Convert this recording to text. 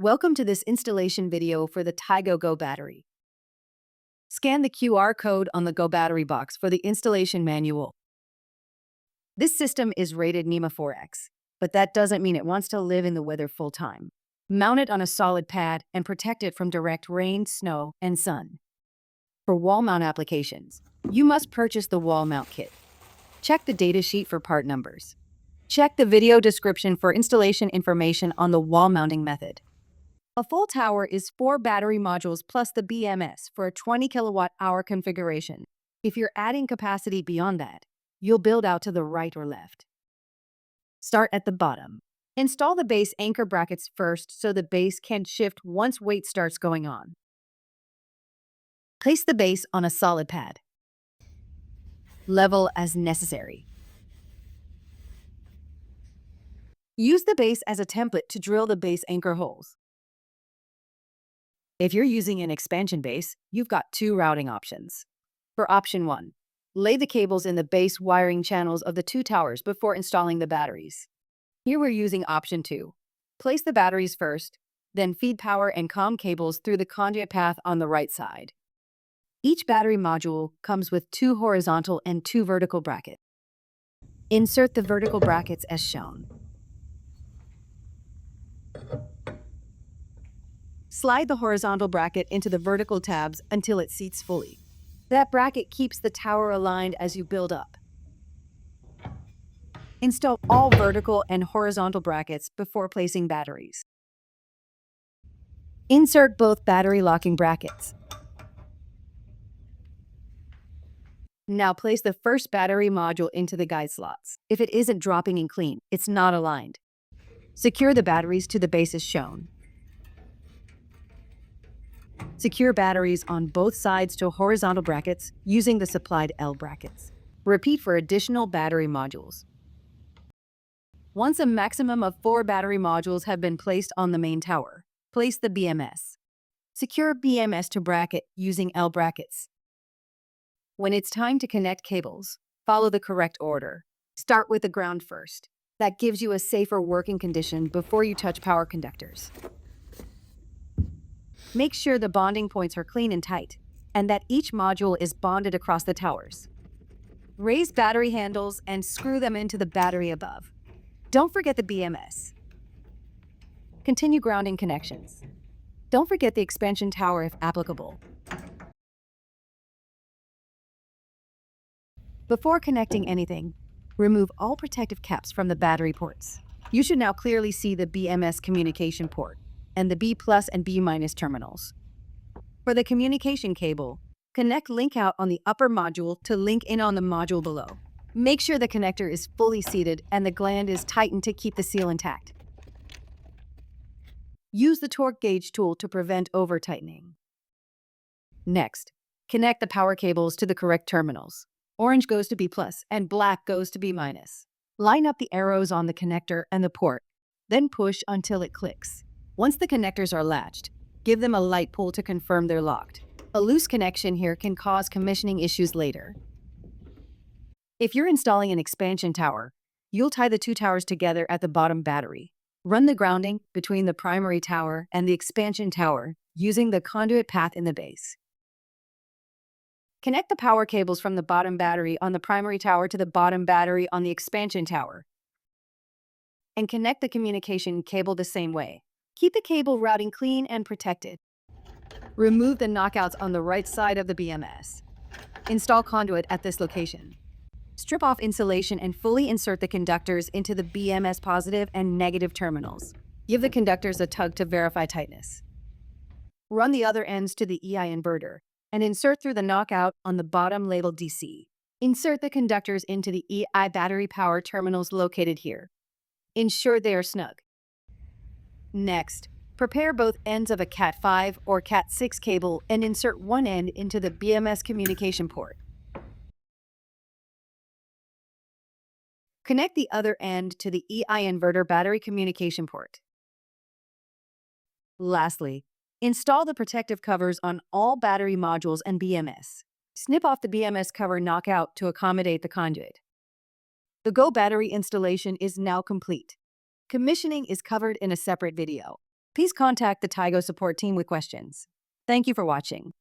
Welcome to this installation video for the Tigo GO Battery. Scan the QR code on the GO Battery box for the installation manual. This system is rated NEMA 4X, but that doesn't mean it wants to live in the weather full-time. Mount it on a solid pad and protect it from direct rain, snow, and sun. For wall mount applications, you must purchase the wall mount kit. Check the datasheet for part numbers. Check the video description for installation information on the wall mounting method. A full tower is 4 battery modules plus the BMS for a 20 kilowatt-hour configuration. If you're adding capacity beyond that, you'll build out to the right or left. Start at the bottom. Install the base anchor brackets first so the base can shift once weight starts going on. Place the base on a solid pad. Level as necessary. Use the base as a template to drill the base anchor holes. If you're using an expansion base, you've got 2 routing options. For option 1, lay the cables in the base wiring channels of the 2 towers before installing the batteries. Here we're using option 2. Place the batteries first, then feed power and comm cables through the conduit path on the right side. Each battery module comes with 2 horizontal and 2 vertical brackets. Insert the vertical brackets as shown. Slide the horizontal bracket into the vertical tabs until it seats fully. That bracket keeps the tower aligned as you build up. Install all vertical and horizontal brackets before placing batteries. Insert both battery locking brackets. Now place the first battery module into the guide slots. If it isn't dropping in clean, it's not aligned. Secure the batteries to the base as shown. Secure batteries on both sides to horizontal brackets using the supplied L brackets. Repeat for additional battery modules. Once a maximum of 4 battery modules have been placed on the main tower, place the BMS. Secure BMS to bracket using L brackets. When it's time to connect cables, follow the correct order. Start with the ground first. That gives you a safer working condition before you touch power conductors. Make sure the bonding points are clean and tight, and that each module is bonded across the towers. Raise battery handles and screw them into the battery above. Don't forget the BMS. Continue grounding connections. Don't forget the expansion tower if applicable. Before connecting anything, remove all protective caps from the battery ports. You should now clearly see the BMS communication port and the B+ and B- terminals. For the communication cable, connect link out on the upper module to link in on the module below. Make sure the connector is fully seated and the gland is tightened to keep the seal intact. Use the torque gauge tool to prevent over-tightening. Next, connect the power cables to the correct terminals. Orange goes to B+ and black goes to B-. Line up the arrows on the connector and the port, then push until it clicks. Once the connectors are latched, give them a light pull to confirm they're locked. A loose connection here can cause commissioning issues later. If you're installing an expansion tower, you'll tie the 2 towers together at the bottom battery. Run the grounding between the primary tower and the expansion tower using the conduit path in the base. Connect the power cables from the bottom battery on the primary tower to the bottom battery on the expansion tower. And connect the communication cable the same way. Keep the cable routing clean and protected. Remove the knockouts on the right side of the BMS. Install conduit at this location. Strip off insulation and fully insert the conductors into the BMS positive and negative terminals. Give the conductors a tug to verify tightness. Run the other ends to the EI inverter and insert through the knockout on the bottom labeled DC. Insert the conductors into the EI battery power terminals located here. Ensure they are snug. Next, prepare both ends of a Cat5 or Cat6 cable and insert one end into the BMS communication port. Connect the other end to the EI inverter battery communication port. Lastly, install the protective covers on all battery modules and BMS. Snip off the BMS cover knockout to accommodate the conduit. The GO Battery installation is now complete. Commissioning is covered in a separate video. please contact the Tigo support team with questions. Thank you for watching.